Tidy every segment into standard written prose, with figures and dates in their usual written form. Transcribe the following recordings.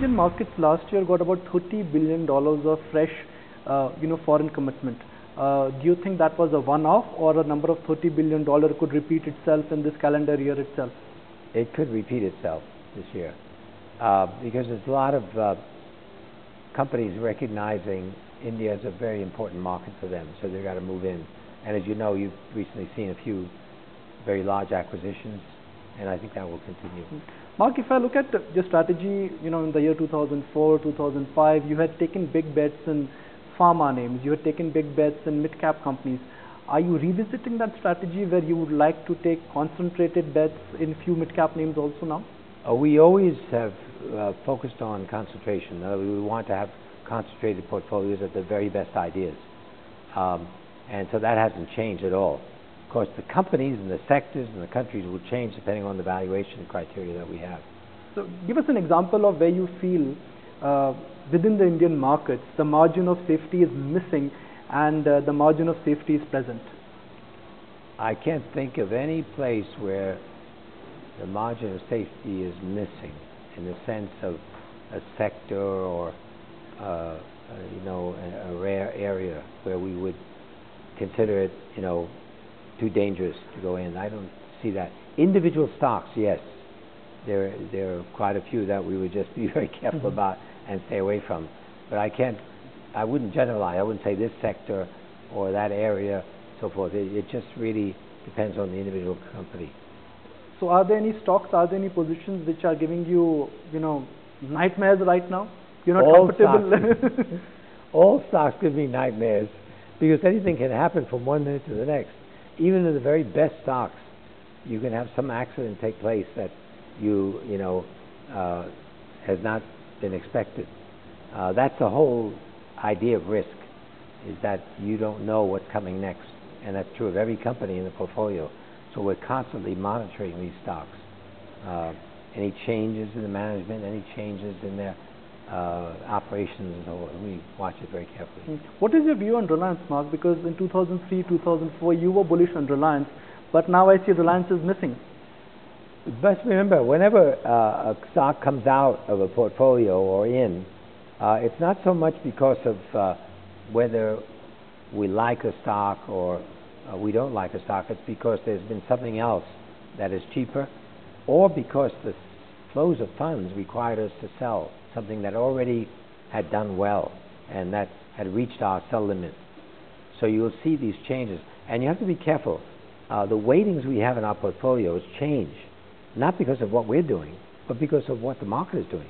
Indian markets last year got about $30 billion of fresh, foreign commitment. Do you think that was a one-off, or a number of $30 billion could repeat itself in this calendar year itself? It could repeat itself this year because there's a lot of companies recognizing India as a very important market for them, so they've got to move in. And as you know, you've recently seen a few very large acquisitions, and I think that will continue. Mark, if I look at your strategy, in the year 2004, 2005, you had taken big bets in pharma names, you had taken big bets in mid-cap companies. Are you revisiting that strategy where you would like to take concentrated bets in few mid-cap names also now? We always have focused on concentration. We want to have concentrated portfolios of the very best ideas. And so that hasn't changed at all. Of course, the companies and the sectors and the countries will change depending on the valuation criteria that we have. So give us an example of where you feel within the Indian markets the margin of safety is missing and the margin of safety is present. I can't think of any place where the margin of safety is missing in the sense of a sector or a rare area where we would consider it too dangerous to go in. I don't see that. Individual stocks, yes, there are quite a few that we would just be very careful about and stay away from. But I wouldn't generalize. I wouldn't say this sector or that area, so forth. It just really depends on the individual company. So are there any stocks, are there any positions which are giving you, nightmares right now? You're not comfortable? All stocks give me nightmares because anything can happen from one minute to the next. Even in the very best stocks, you can have some accident take place that has not been expected. That's the whole idea of risk, is that you don't know what's coming next, and that's true of every company in the portfolio. So we're constantly monitoring these stocks. Any changes in the management, any changes in their operations, we watch it very carefully. What is your view on Reliance, Mark? Because in 2003, 2004, you were bullish on Reliance, but now I see Reliance is missing. But remember, whenever a stock comes out of a portfolio or in, it's not so much because of whether we like a stock or we don't like a stock. It's because there's been something else that is cheaper, or because the flows of funds required us to sell something that already had done well and that had reached our sell limit. So you will see these changes. And you have to be careful. The weightings we have in our portfolios change, not because of what we're doing, but because of what the market is doing.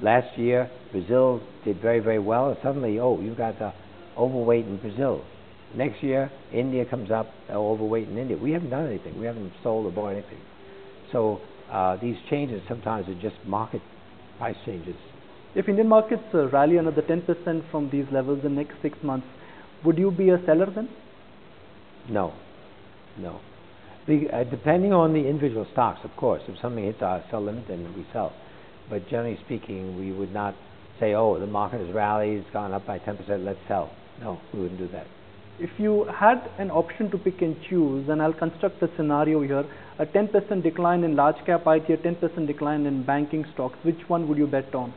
Last year, Brazil did very, very well, and suddenly, you've got the overweight in Brazil. Next year, India comes up, overweight in India. We haven't done anything. We haven't sold or bought anything. So these changes sometimes are just market price changes. If Indian markets rally another 10% from these levels in the next 6 months, would you be a seller then? No. Depending on the individual stocks, of course. If something hits our sell limit, then we sell. But generally speaking, we would not say, the market has rallied, it's gone up by 10%, let's sell. No, we wouldn't do that. If you had an option to pick and choose, and I'll construct a scenario here, a 10% decline in large cap IT, a 10% decline in banking stocks, which one would you bet on?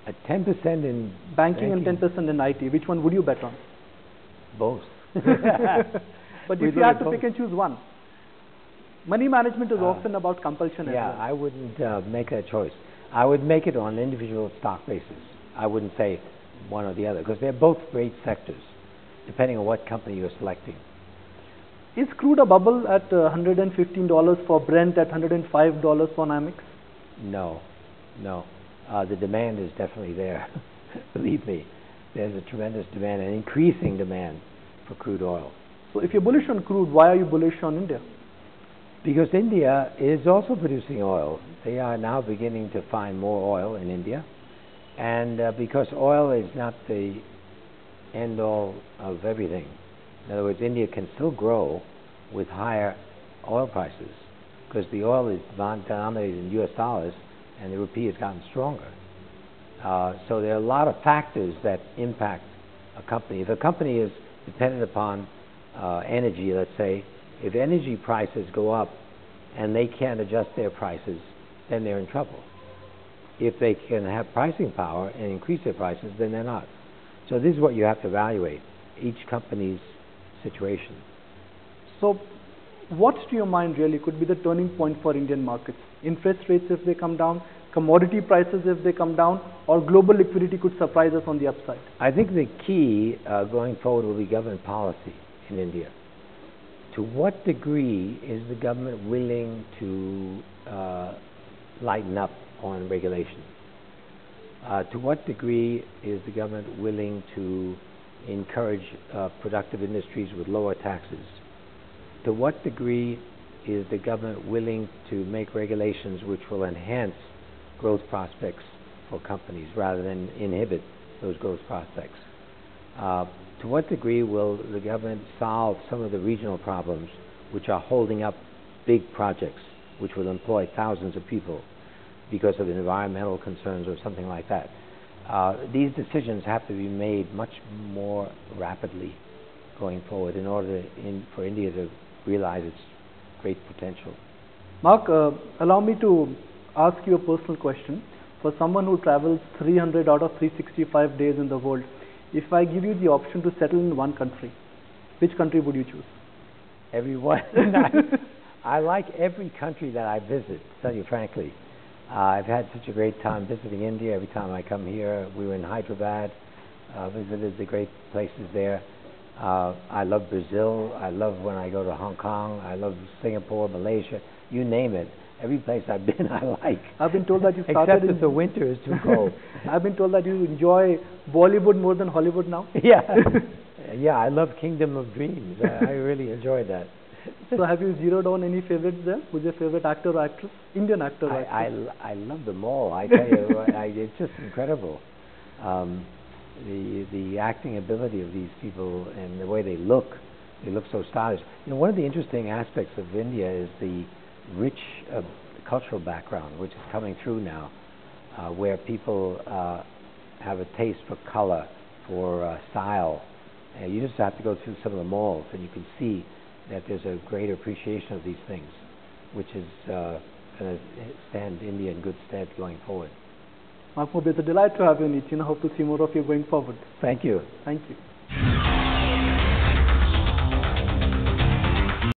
A 10% in banking and 10% in IT, which one would you bet on? Both. But if you had to pick and choose one, money management is often about compulsion as well. Yeah, I wouldn't make that choice. I would make it on an individual stock basis. I wouldn't say one or the other, because they're both great sectors, depending on what company you're selecting. Is crude a bubble at $115 for Brent, at $105 for NYMEX? No. The demand is definitely there. Believe me, there's a tremendous demand, an increasing demand for crude oil. So if you're bullish on crude, why are you bullish on India? Because India is also producing oil. They are now beginning to find more oil in India. And because oil is not the end-all of everything. In other words, India can still grow with higher oil prices because the oil is denominated in US dollars and the rupee has gotten stronger. So there are a lot of factors that impact a company. If a company is dependent upon energy, let's say, if energy prices go up and they can't adjust their prices, then they're in trouble. if they can have pricing power and increase their prices, then they're not. So this is what you have to evaluate, each company's situation. So what to your mind really could be the turning point for Indian markets? Interest rates if they come down, commodity prices if they come down, or global liquidity could surprise us on the upside? I think the key going forward will be government policy in India. To what degree is the government willing to lighten up on regulation? To what degree is the government willing to encourage productive industries with lower taxes? To what degree is the government willing to make regulations which will enhance growth prospects for companies rather than inhibit those growth prospects? To what degree will the government solve some of the regional problems which are holding up big projects which will employ thousands of people because of environmental concerns or something like that? These decisions have to be made much more rapidly going forward in order for India to realize its great potential. Mark, allow me to ask you a personal question. For someone who travels 300 out of 365 days in the world, if I give you the option to settle in one country, which country would you choose? Everyone. I like every country that I visit, to tell you frankly. I've had such a great time visiting India. Every time I come here, we were in Hyderabad, visited the great places there. I love Brazil. I love when I go to Hong Kong. I love Singapore, Malaysia, you name it. Every place I've been, I like. I've been told that you started except if the winter is too cold. I've been told that you enjoy Bollywood more than Hollywood now. Yeah, yeah. I love Kingdom of Dreams. I really enjoyed that. So, have you zeroed on any favorites there? Who's your favorite actor or actress? Indian actor or actress? I love them all. I tell you, it's just incredible. The acting ability of these people and the way they look so stylish. You know, one of the interesting aspects of India is the rich cultural background which is coming through now, where people have a taste for color, for style. You just have to go through some of the malls and you can see that there's a greater appreciation of these things, which is going to stand India in good stead going forward. Mark MOBIUS, it's a delight to have you in it. I hope to see more of you going forward. Thank you. Thank you.